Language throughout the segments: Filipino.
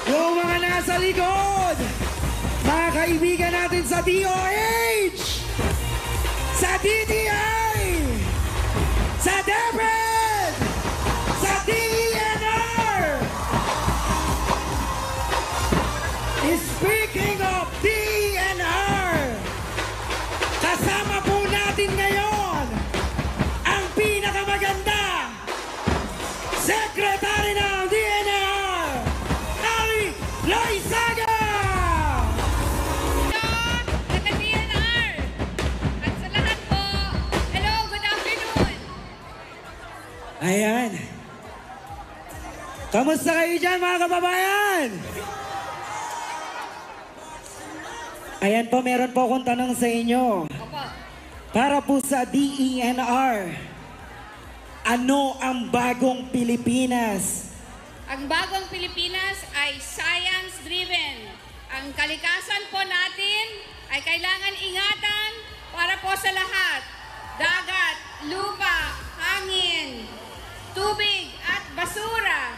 Yung mga nasa likod, mga kaibigan natin sa DOH, sa DTI, sa DepEd, sa DENR. Speaking of DENR, kasama po natin ngayon ang pinakamaganda Secretary ng DENR, Ali Loizaga! Taga-DENR! At sa lahat po, hello, good afternoon! Ayan. Kamusta kayo dyan mga kababayan? Ayan po, meron po akong tanong sa inyo. Opo. Para po sa DENR, ano ang bagong Pilipinas? Ang bagong Pilipinas ay science-driven. Ang kalikasan po natin ay kailangan ingatan para po sa lahat. Dagat, lupa, hangin, tubig at basura.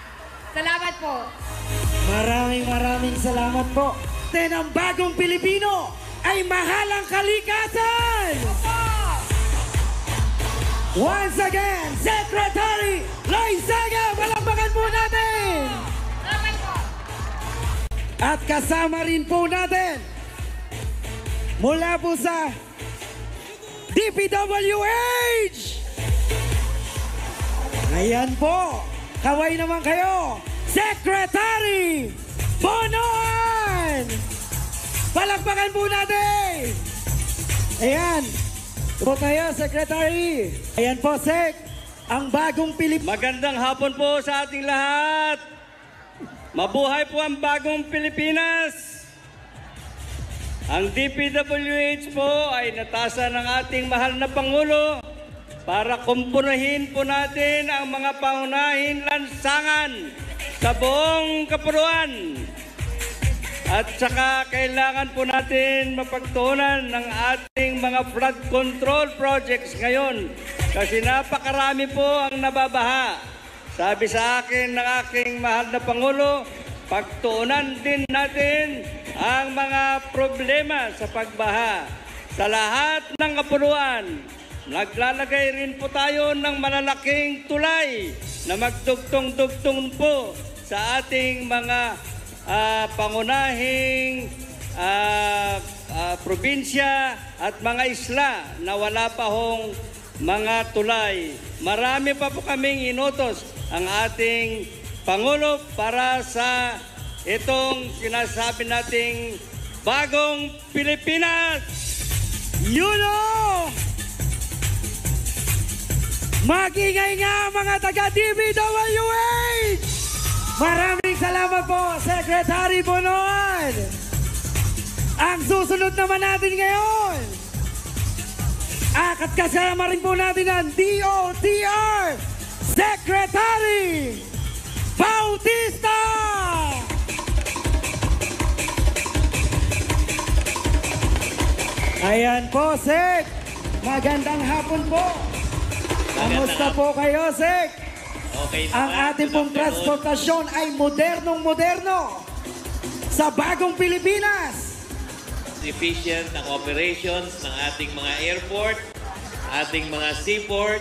Salamat po. Maraming salamat po. Then ang bagong Pilipino ay mahalang kalikasan! Once again, Secretary Loizaga, palakpakan po natin! Salamat po. At kasama rin po natin mula po sa DPWH! Ayan po, kaway naman kayo, Secretary Bonoan! Palakpakan po natin! Ayan, po tayo, Secretary. Ayan po, Sec, ang bagong Pilipinas. Magandang hapon po sa ating lahat. Mabuhay po ang bagong Pilipinas. Ang DPWH po ay natasa ng ating mahal na Pangulo para kumpunahin po natin ang mga pangunahing lansangan sa buong kapuluan. At saka kailangan po natin mapagtuunan ng ating mga flood control projects ngayon kasi napakarami po ang nababaha. Sabi sa akin ng aking mahal na Pangulo, pagtuunan din natin ang mga problema sa pagbaha sa lahat ng kapuluan. Naglalagay rin po tayo ng malalaking tulay na magdugtong-dugtong po sa ating mga pangunahing probinsya at mga isla na wala pa hong mga tulay. Marami pa po kaming inutos ang ating Pangulo para sa itong sinasabi nating bagong Pilipinas. Mag-ingay nga mga taga-DPWH! Maraming salamat po, Secretary Bonoan! Ang susunod naman natin ngayon, at kasama rin po natin ang DOTR Secretary Bautista! Ayan po, Sec! Magandang hapon po! Kamusta po kayo, Sec? Okay naman. Ang ating pong transportasyon ay modernong-moderno sa bagong Pilipinas. Efficient ng operations ng ating mga airport, ating mga seaport,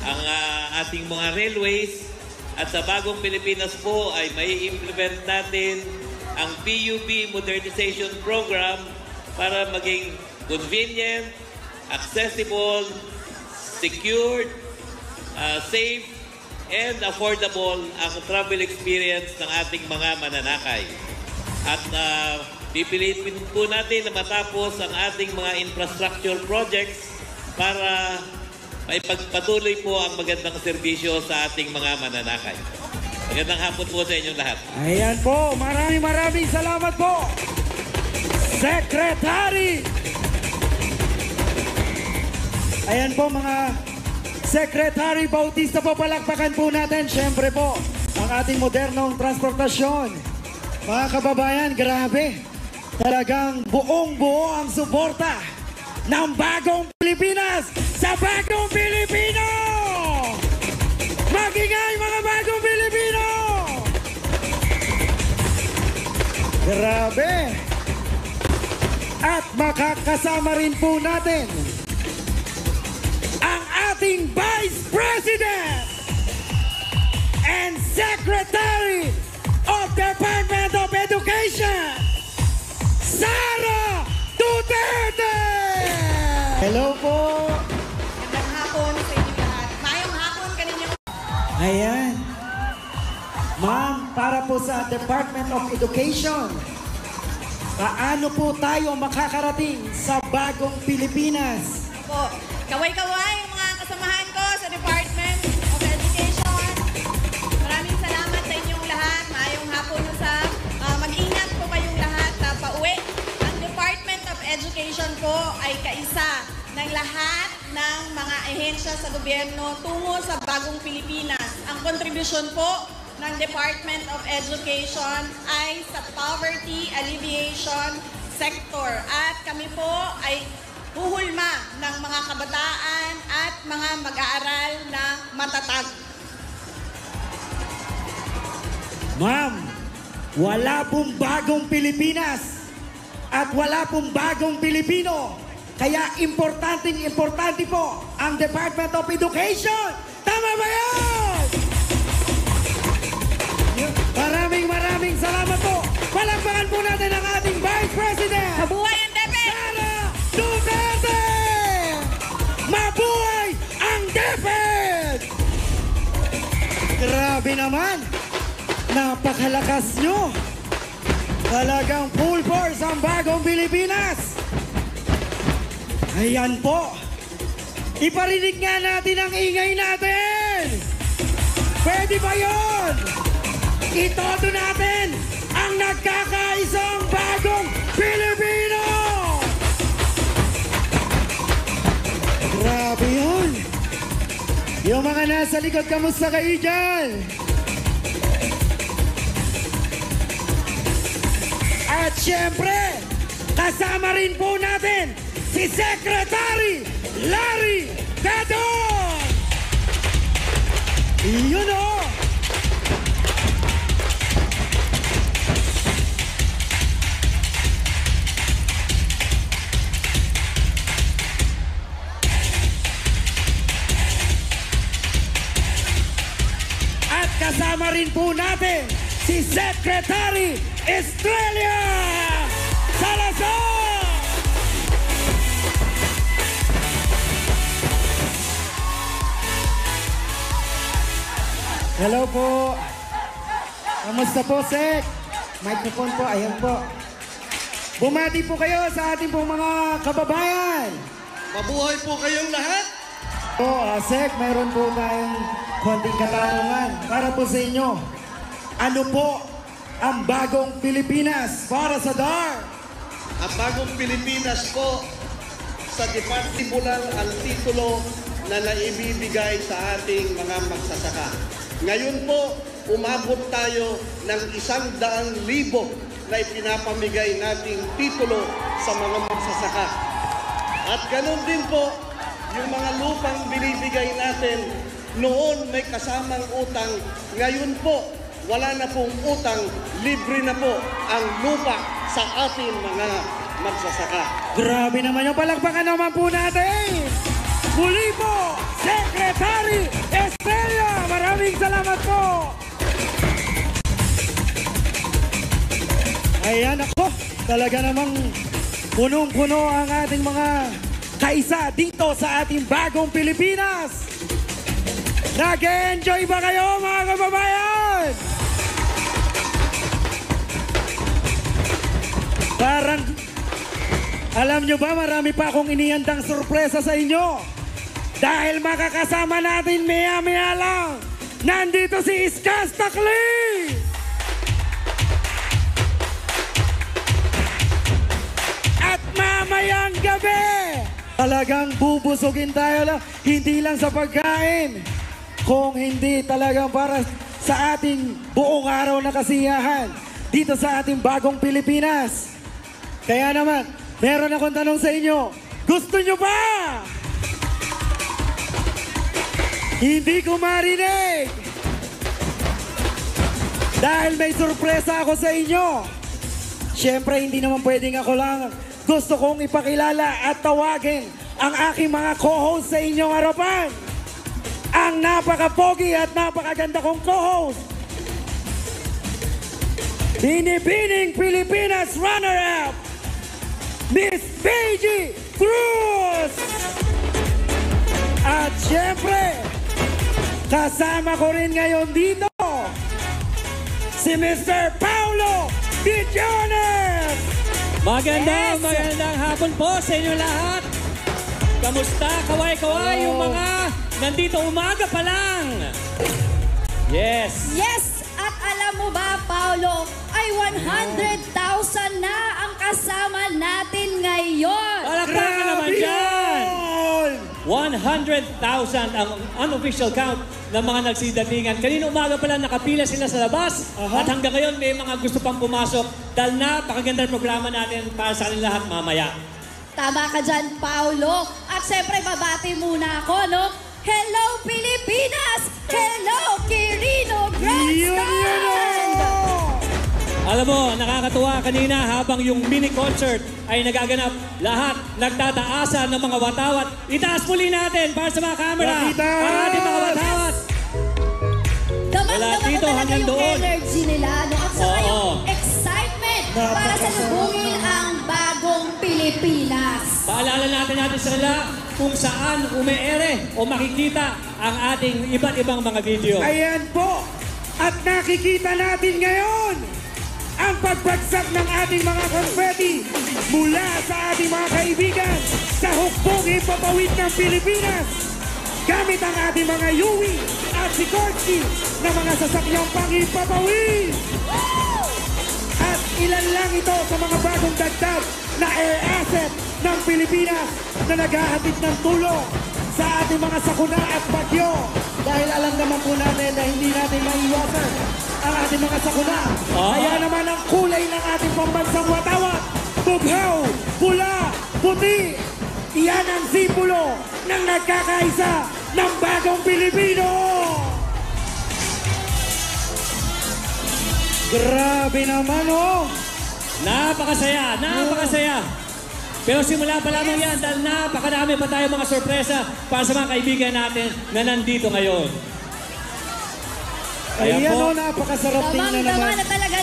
ang ating mga railways. At sa bagong Pilipinas po ay may implement natin ang PUB Modernization Program para maging convenient, accessible, secured, safe, and affordable ang travel experience ng ating mga mananakay. At pipilitin po natin na matapos ang ating mga infrastructure projects para may pagpatuloy po ang magandang serbisyo sa ating mga mananakay. Magandang hapon po sa inyong lahat. Ayan po, maraming salamat po, Secretary! Ayan po mga Secretary Bautista po, palakpakan po natin. Siyempre po, ang ating modernong transportasyon. Mga kababayan, grabe. Talagang buong-buo ang suporta ng bagong Pilipinas sa bagong Pilipino! Mag-ingay mga bagong Pilipino! Grabe! At makakasama rin po natin ang ating Vice President and Secretary of Department of Education, Sara Duterte! Hello po! Magandang hapon sa inyo lahat. Mayong hapon kaninyo. Ayan. Ma'am, para po sa Department of Education, paano po tayo makakarating sa bagong Pilipinas? Po, kaway-kaway mga kasamahan ko sa Department of Education. Maraming salamat sa inyong lahat. Mayong hapon sa mag-ingat po kayong lahat na pauwi. Ang Department of Education po ay kaisa ng lahat ng mga ahensya sa gobyerno tungo sa bagong Pilipinas. Ang kontribusyon po ng Department of Education ay sa poverty alleviation sector. At kami po ay huhulma ng mga kabataan at mga mag-aaral na matatag. Ma'am, wala pong bagong Pilipinas at wala pong bagong Pilipino. Kaya importante po ang Department of Education. Tama ba yan? Maraming salamat po. Palakpakan po natin ang ating Vice President. Mabuhay ang DepEd! Sara Duterte! Mabuhay ang DepEd! Grabe naman! Napakalakas nyo! Talagang full force ang bagong Pilipinas! Ayan po! Iparinig nga natin ang ingay natin! Pwede ba yun? Itodo natin ang nagkakaisang bagong Pilipino! Grabe yun! Yung mga nasa likod, kamusta kayo dyan? At syempre, kasama rin po natin si Secretary Larry Gadon! Yun o! At kasama rin po natin si Secretary Estrella Salazar! Hello po! Kamusta po, Sek? Microphone po, ayan po. Bumati po kayo sa ating pong mga kababayan. Mabuhay po kayong lahat. Po, Sek, mayroon po tayong konting katanungan para po sa inyo. Ano po ang bagong Pilipinas para sa DAR? Ang bagong Pilipinas po sa Department lang ang titulo na naibibigay sa ating mga magsasaka. Ngayon po, umabot tayo ng 100,000 na ipinapamigay nating titulo sa mga magsasaka. At ganun din po, yung mga lupang binibigay natin, noon may kasamang utang, ngayon po, wala na pong utang, libre na po ang lupa sa ating mga magsasaka. Grabe naman yung palakpakan naman po natin! Muli po, Secretary Estrella! Maraming salamat po! Ayan ako, talaga namang punong-puno ang ating mga kaisa dito sa ating bagong Pilipinas! Nag-enjoy ba kayo mga kababayan? Parang, alam nyo ba, marami pa akong inihandang sorpresa sa inyo. Dahil makakasama natin maya-maya lang, nandito si Iskaz Takli! At mamayang gabi, talagang bubusugin tayo lang, hindi lang sa pagkain, kung hindi talagang para sa ating buong araw na kasiyahan dito sa ating bagong Pilipinas. Kaya naman, meron akong tanong sa inyo, gusto nyo ba? Hindi ko marinig. Dahil may sorpresa ako sa inyo. Siyempre, hindi naman pwedeng ako lang. Gusto kong ipakilala at tawagin ang aking mga co-host sa inyong harapan. Ang napaka-pogi at napakaganda kong co-host. Binibining Pilipinas runner-up, Miss Beiji Cruz! At siyempre, kasama ko rin ngayon dito, si Mr. Paulo Villanes! Magandang hapon po sa inyo lahat. Kamusta? Kaway-kaway yung mga nandito umaga pa lang. Yes. Yes! At alam mo ba, Paolo, ay 100,000 na ang kasama natin ngayon. Palakpakan naman dyan. yun! 100,000 ang unofficial count ng mga nagsidatingan. Kanina umaga pa lang nakapila sila sa labas. At hanggang ngayon may mga gusto pang pumasok dahil napakaganda ng programa natin para sa kanila lahat mamaya. Tama ka dyan, Paolo. At siyempre, babati muna ako, no? Hello, Pilipinas! Hello, Quirino Grandstand! Alam mo, nakakatuwa kanina habang yung mini concert ay nagaganap, lahat nagtataasan ng mga watawat. Itaas muli natin para sa mga camera. Ang ating mga watawat. Wala Damang-dama ko dito talaga hanggang yung doon. energy nila, no? At saka Oo. yung excitement para salubungin ang bagong Pilipinas. Paalala natin sa kanila kung saan umeere o makikita ang ating iba't ibang mga video. Ayan po! At nakikita natin ngayon ang pagbagsak ng ating mga confetti mula sa ating mga kaibigan sa hukbong ipapawid ng Pilipinas gamit ang ating mga Yui at Sikorsky na mga sasakyang pang-ipapawid. At ilan lang ito sa mga bagong dagdag na air asset ng Pilipinas na naghahatid ng tulong sa ating mga sakuna at bagyo. Dahil alam naman po natin na hindi natin maiwasan ang ating mga sakuna. Kaya naman ang kulay ng ating pambansang watawat, bughaw, pula, puti. Iyan ang simbolo ng nagkakaisa ng bagong Pilipino. Grabe naman, oh! Napakasaya, napakasaya. Pero simula pa lamang yan dahil napakarami pa tayo mga sorpresa para sa mga kaibigan natin na nandito ngayon. Ayan Ayan, po. oh, napakasarap tingnan Damang-dama naman. na talaga